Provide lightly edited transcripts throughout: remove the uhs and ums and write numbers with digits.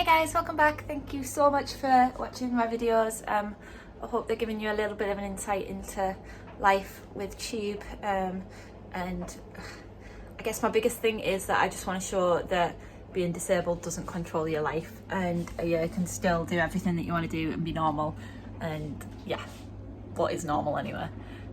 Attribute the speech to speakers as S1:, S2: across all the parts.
S1: Hi guys, welcome back. Thank you so much for watching my videos. I hope they're giving you a little bit of an insight into life with tube, and I guess my biggest thing is that I just want to show that being disabled doesn't control your life, and you can still do everything that you want to do and be normal, and yeah, what is normal anyway.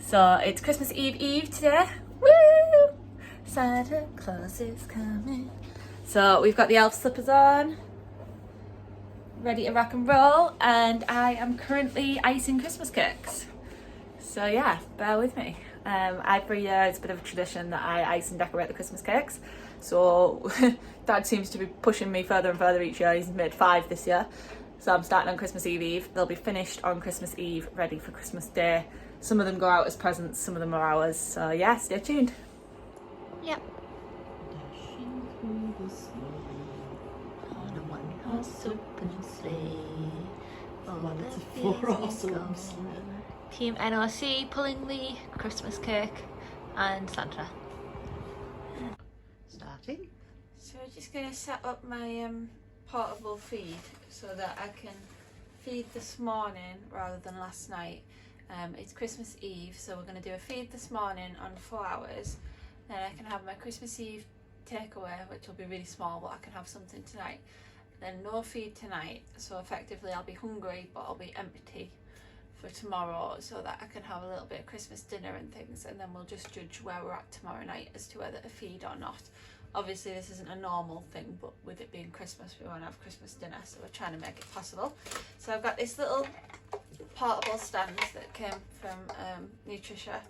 S1: So it's Christmas Eve today. Woo! Santa Claus is coming. So we've got the elf slippers on, ready to rock and roll, and I am currently icing Christmas cakes. So yeah, bear with me. Every year it's a bit of a tradition that I ice and decorate the Christmas cakes. So Dad seems to be pushing me further and further each year. He's made 5 this year. So I'm starting on Christmas Eve. They'll be finished on Christmas Eve, ready for Christmas Day. Some of them go out as presents, some of them are ours. So yeah, stay tuned. Yep.
S2: Dashing through the snow on a one-horse open sleigh.
S3: Well, it's a 4-horse open sleigh.
S1: Team NOC pulling the Christmas cake and Santa.
S2: Starting.
S1: So we're just going to set up my portable feed so that I can feed this morning rather than last night. It's Christmas Eve, so we're going to do a feed this morning on 4 hours. Then I can have my Christmas Eve takeaway, which will be really small, but I can have something tonight. Then no feed tonight, so effectively I'll be hungry, but I'll be empty for tomorrow, so that I can have a little bit of Christmas dinner and things, and then we'll just judge where we're at tomorrow night as to whether to feed or not. Obviously this isn't a normal thing, but with it being Christmas we want to have Christmas dinner, so we're trying to make it possible. So I've got this little portable stand that came from Nutricia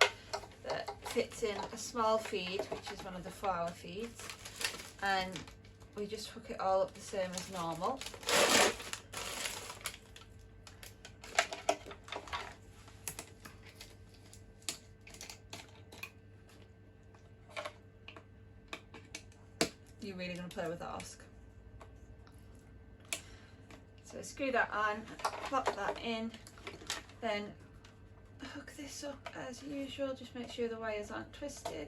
S1: that fits in a small feed, which is one of the 4-hour feeds, and we just hook it all up the same as normal. You're really going to play with that, Oscar. So screw that on, plop that in, then hook this up as usual, just make sure the wires aren't twisted.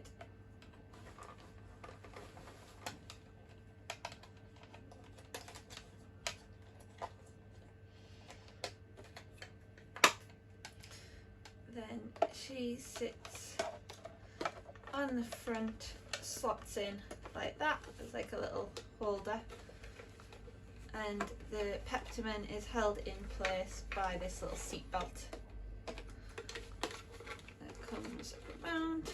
S1: Then she sits on the front, slots in like that. There's like a little holder, and the Peptamen is held in place by this little seat belt that comes around.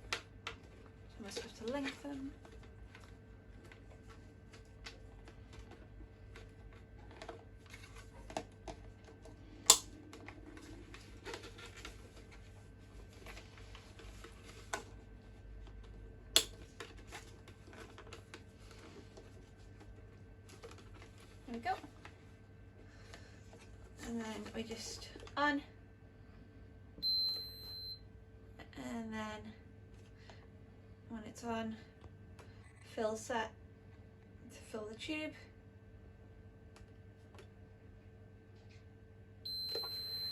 S1: I must have to lengthen. There we go. And then we just on, and then when it's on, fill set to fill the tube.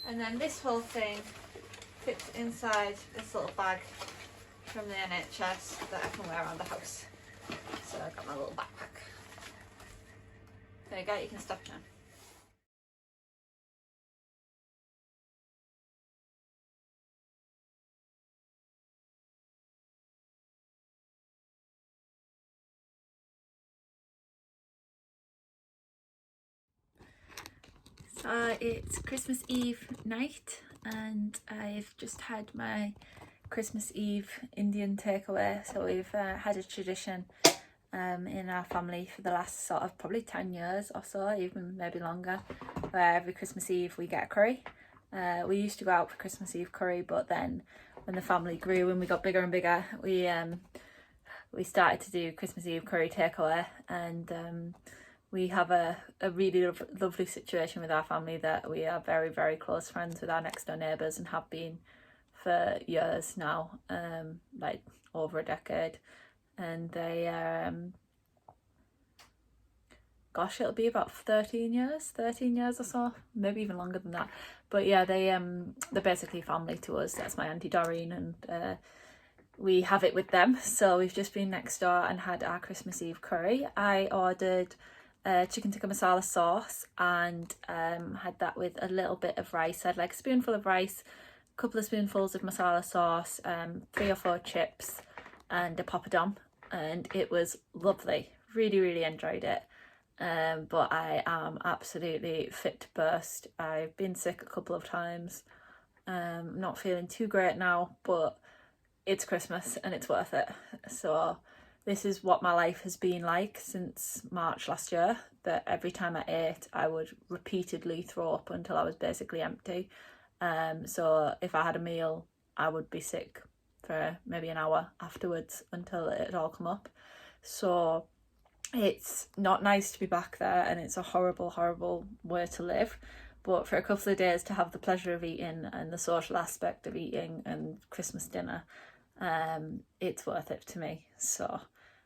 S1: And then this whole thing fits inside this little bag from the NHS that I can wear around the house. So I've got my little backpack. There you go, you can stop now. So it's Christmas Eve night, and I've just had my Christmas Eve Indian takeaway. So we've had a tradition in our family for the last sort of probably 10 years or so, even maybe longer, where every Christmas Eve we get a curry. We used to go out for Christmas Eve curry, but then when the family grew and we got bigger and bigger, we started to do Christmas Eve curry takeaway, and we have a really lovely situation with our family that we are very, very close friends with our next door neighbours and have been for years now, like over a decade. And they are, gosh, it'll be about 13 years or so, maybe even longer than that. But yeah, they're basically family to us. That's my Auntie Doreen, and we have it with them. So we've just been next door and had our Christmas Eve curry. I ordered chicken tikka masala sauce and had that with a little bit of rice. I had like a spoonful of rice, a couple of spoonfuls of masala sauce, 3 or 4 chips and a poppadom, and it was lovely. Really enjoyed it. But I am absolutely fit to burst. I've been sick a couple of times. Not feeling too great now, but it's Christmas and it's worth it. So this is what my life has been like since March last year, that every time I ate I would repeatedly throw up until I was basically empty. So if I had a meal I would be sick for maybe an hour afterwards until it had all come up. So it's not nice to be back there, and it's a horrible way to live. But for a couple of days to have the pleasure of eating and the social aspect of eating and Christmas dinner, it's worth it to me. So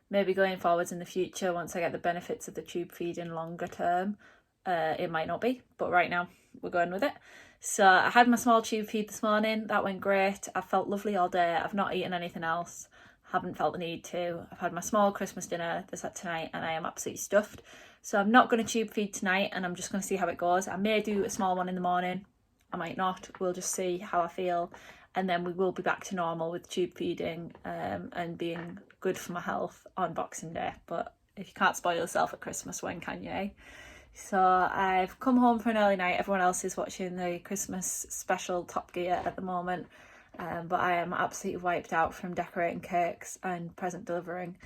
S1: maybe going forwards in the future, once I get the benefits of the tube feeding longer term, it might not be, but right now we're going with it. So I had my small tube feed this morning. That went great. I felt lovely all day. I've not eaten anything else. Haven't felt the need to. I've had my small Christmas dinner this at tonight and I am absolutely stuffed. So I'm not going to tube feed tonight, and I'm just going to see how it goes. I may do a small one in the morning. I might not. We'll just see how I feel. And then we will be back to normal with tube feeding and being good for my health on Boxing Day. But if you can't spoil yourself at Christmas, when can you, eh? So I've come home for an early night. Everyone else is watching the Christmas special Top Gear at the moment. But I am absolutely wiped out from decorating cakes and present delivering.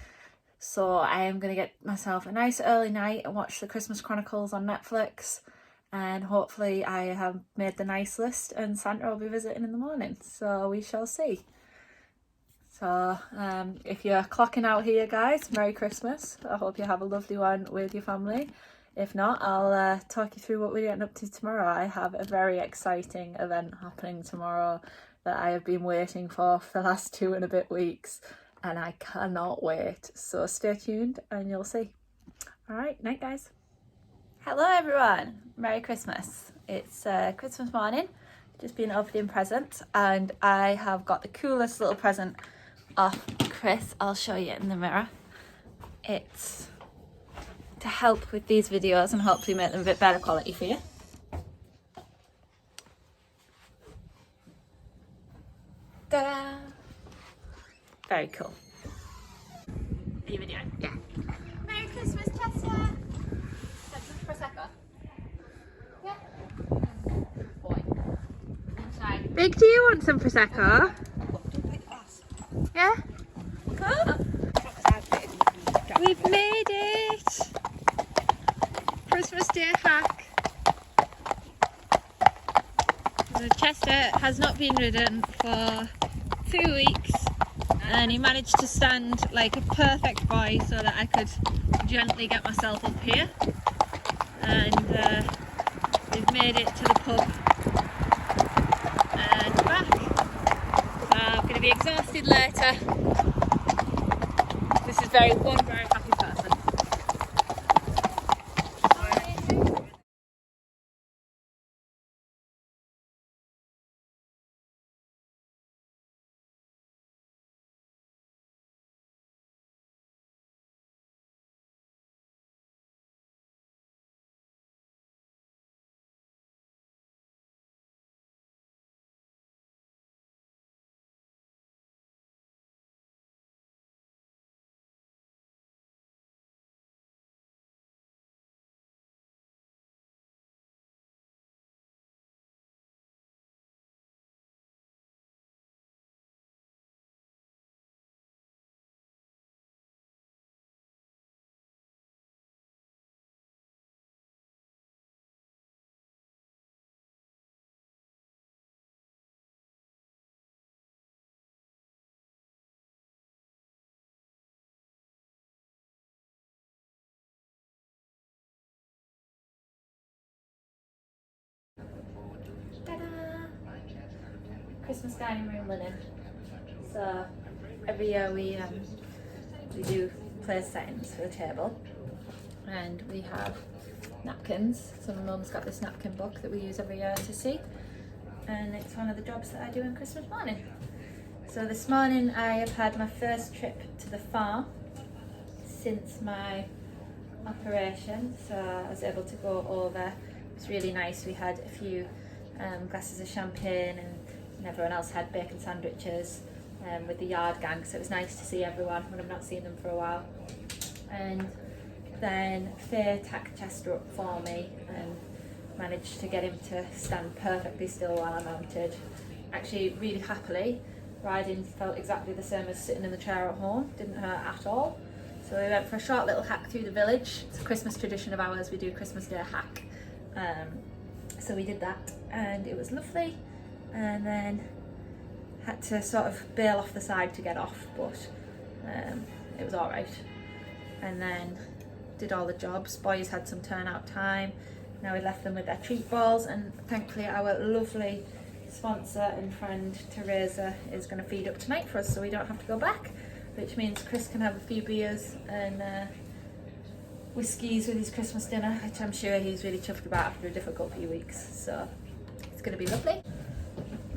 S1: So I am going to get myself a nice early night and watch the Christmas Chronicles on Netflix. And hopefully I have made the nice list and Santa will be visiting in the morning. So we shall see. So if you're clocking out here, guys, Merry Christmas. I hope you have a lovely one with your family. If not, I'll talk you through what we're getting up to tomorrow. I have a very exciting event happening tomorrow that I have been waiting for the last 2 and a bit weeks, and I cannot wait. So stay tuned and you'll see. All right, night guys. Hello everyone, Merry Christmas. It's Christmas morning, just been opening presents, and I have got the coolest little present off Chris. I'll show you in the mirror. It's to help with these videos and hopefully make them a bit better quality for you. Ta-da! Very cool. Are you videoing? Yeah. Merry Christmas, Chester! Have some Prosecco? Yeah. Boy. Inside. Big, do you want some Prosecco? Yeah? Cool. We've made it! Christmas Day hack. So Chester has not been ridden for 2 weeks, and he managed to stand like a perfect boy so that I could gently get myself up here, and we've made it to the pub and back. So I'm going to be exhausted later. This is very happy person. Ta-da! Christmas dining room linen. So every year we do place settings for the table, and we have napkins. So my mum's got this napkin book that we use every year to see, and it's one of the jobs that I do on Christmas morning. So this morning I have had my first trip to the farm since my operation, so I was able to go over. It was really nice. We had a few glasses of champagne and everyone else had bacon sandwiches with the yard gang, so it was nice to see everyone when I've not seen them for a while. And then Faye tacked Chester up for me and managed to get him to stand perfectly still while I mounted. Actually, really happily, riding felt exactly the same as sitting in the chair at home, didn't hurt at all. So we went for a short little hack through the village. It's a Christmas tradition of ours, we do Christmas Day hack. So we did that and it was lovely, and then had to sort of bail off the side to get off, but it was alright. And then did all the jobs. Boys had some turnout time. Now we left them with their treat balls, and thankfully our lovely sponsor and friend Teresa is going to feed up tonight for us, so we don't have to go back, which means Chris can have a few beers and whiskies with his Christmas dinner, which I'm sure he's really chuffed about after a difficult few weeks, so it's going to be lovely.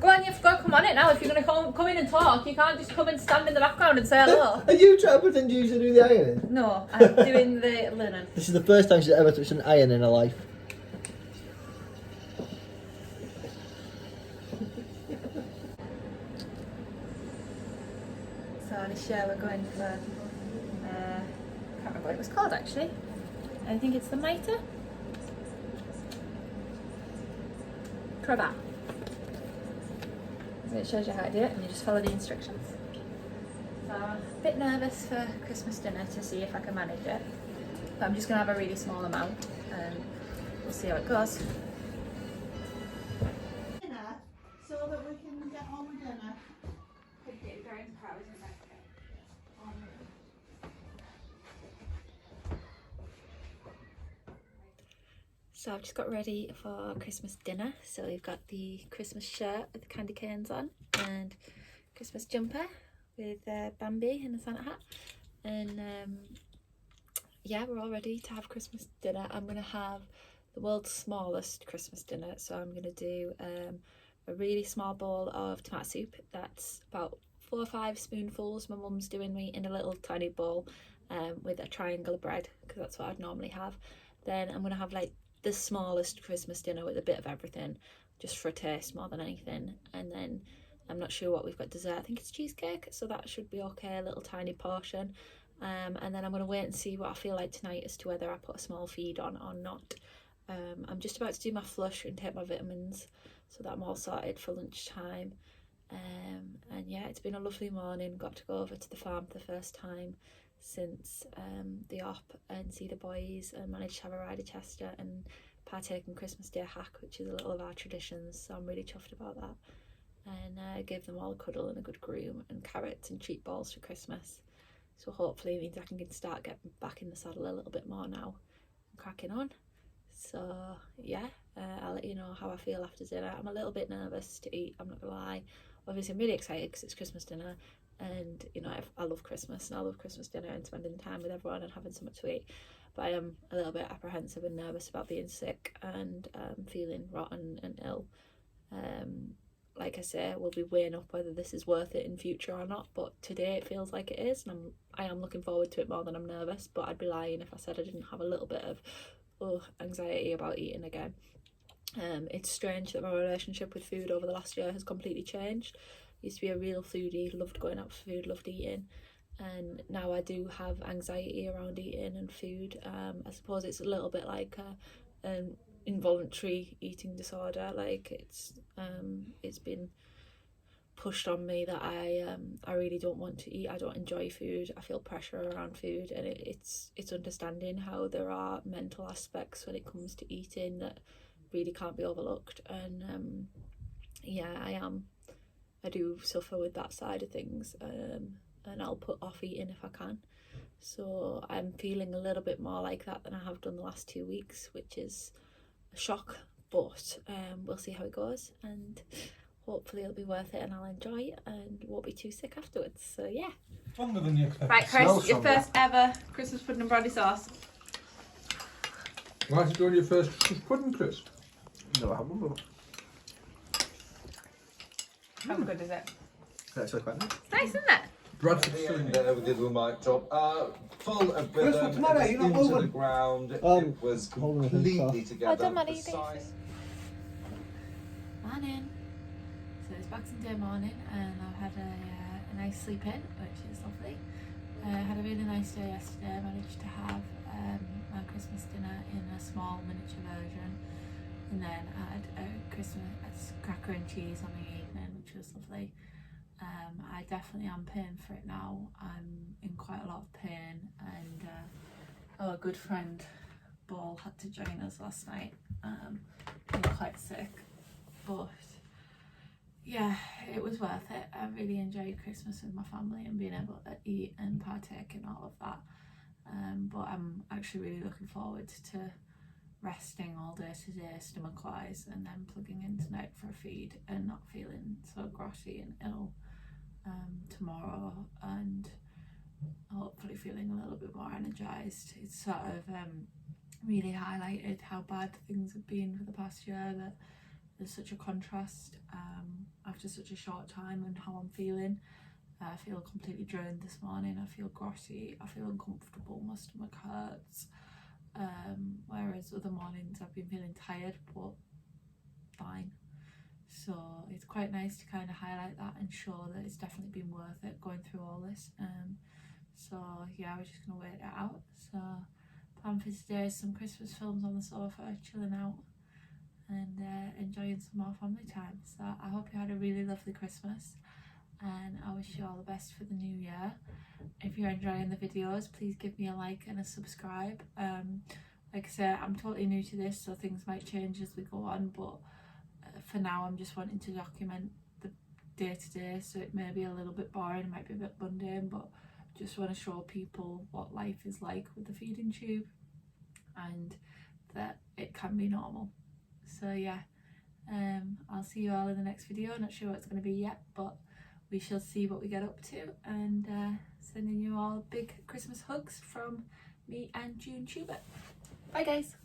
S1: Go on, you've got to come on it now. If you're going to come in and talk, you can't just come and stand in the background and say hello.
S3: Are you trying to pretend you should do the ironing?
S1: No, I'm doing the linen.
S3: This is the first time she's ever touched an iron in her life.
S1: So this year we're going for, I can't remember what it was called actually. I think it's the mitre? Cravat. So it shows you how to do it and you just follow the instructions. So I'm a bit nervous for Christmas dinner to see if I can manage it. But I'm just going to have a really small amount and we'll see how it goes.
S4: Dinner, so that we can get on with dinner.
S1: So I've just got ready for Christmas dinner. So we've got the Christmas shirt with the candy canes on and Christmas jumper with Bambi and a Santa hat. And yeah, we're all ready to have Christmas dinner. I'm going to have the world's smallest Christmas dinner. So I'm going to do a really small bowl of tomato soup. That's about 4 or 5 spoonfuls. My mum's doing me in a little tiny bowl with a triangle of bread, because that's what I'd normally have. Then I'm going to have like the smallest Christmas dinner with a bit of everything, just for a taste more than anything. And then I'm not sure what we've got dessert. I think it's cheesecake, so that should be okay, a little tiny portion. And then I'm going to wait and see what I feel like tonight as to whether I put a small feed on or not. I'm just about to do my flush and take my vitamins so that I'm all sorted for lunchtime. And yeah, it's been a lovely morning. Got to go over to the farm for the first time since the op and see the boys, and managed to have a ride to Chester and partake in Christmas Day hack, which is a little of our traditions, so I'm really chuffed about that. And gave them all a cuddle and a good groom and carrots and treat balls for Christmas, so hopefully it means I can start getting back in the saddle a little bit more now and cracking on. So yeah, I'll let you know how I feel after dinner. I'm a little bit nervous to eat, I'm not gonna lie. Obviously I'm really excited because it's Christmas dinner, and you know, I love Christmas and I love Christmas dinner and spending time with everyone and having something to eat, but I am a little bit apprehensive and nervous about being sick and feeling rotten and ill. Like I say, we'll be weighing up whether this is worth it in future or not, but today it feels like it is, and I am looking forward to it more than I'm nervous. But I'd be lying if I said I didn't have a little bit of anxiety about eating again. It's strange that my relationship with food over the last year has completely changed. I used to be a real foodie, loved going out for food, loved eating, and now I do have anxiety around eating and food. I suppose it's a little bit like an involuntary eating disorder. Like it's been pushed on me that I really don't want to eat. I don't enjoy food. I feel pressure around food, and it's understanding how there are mental aspects when it comes to eating that really can't be overlooked. And yeah, I do suffer with that side of things, and I'll put off eating if I can. So I'm feeling a little bit more like that than I have done the last 2 weeks, which is a shock, but we'll see how it goes, and hopefully it'll be worth it and I'll enjoy it and won't be too sick afterwards. So yeah.
S5: Longer than you expect.
S1: Right, Chris, your first ever Christmas pudding and brandy sauce.
S5: Why did you do your first Christmas pudding, Chris?
S3: No, I haven't.
S1: How good is it?
S3: That's quite nice.
S1: It's nice, isn't it?
S5: Bradford
S6: The
S5: still in
S6: end
S5: there.
S6: there we did with my job. Full of
S3: Chris,
S6: rhythm,
S3: what's the matter?
S6: it
S3: You're
S6: was
S3: not
S6: into
S3: moving.
S6: the ground.
S3: Um,
S6: It was
S3: holding the thing
S6: completely
S3: fast.
S6: together.
S1: Oh, don't matter, you
S6: precise.
S1: Morning. So it's Boxing Day morning and I've had a nice sleep in, which is lovely. Had a really nice day yesterday. I managed to have my Christmas dinner in a small miniature version, and then I had a Christmas cracker and cheese on the evening, which was lovely. I definitely am paying for it now. I'm in quite a lot of pain, and our good friend Ball had to join us last night. Being quite sick, but yeah, it was worth it. I really enjoyed Christmas with my family and being able to eat and partake in all of that. But I'm actually really looking forward to resting all day today, stomach wise, and then plugging in tonight for a feed and not feeling so grotty and ill tomorrow, and hopefully feeling a little bit more energized. It's sort of really highlighted how bad things have been for the past year, that there's such a contrast after such a short time, and how I'm feeling. I feel completely drained this morning. I feel grotty, I feel uncomfortable, my stomach hurts, whereas other mornings I've been feeling tired but fine. So it's quite nice to kind of highlight that and show that it's definitely been worth it going through all this. So yeah, we're just gonna wait it out. So plan for today is some Christmas films on the sofa, chilling out and enjoying some more family time. So I hope you had a really lovely Christmas, and I wish you all the best for the new year. If you're enjoying the videos, please give me a like and a subscribe. Like I said, I'm totally new to this, so things might change as we go on, but for now I'm just wanting to document the day-to-day, so it may be a little bit boring, it might be a bit mundane, but just want to show people what life is like with the feeding tube and that it can be normal. So yeah, I'll see you all in the next video. Not sure what it's going to be yet, but we shall see what we get up to, and sending you all big Christmas hugs from me and June Tuber. Bye guys.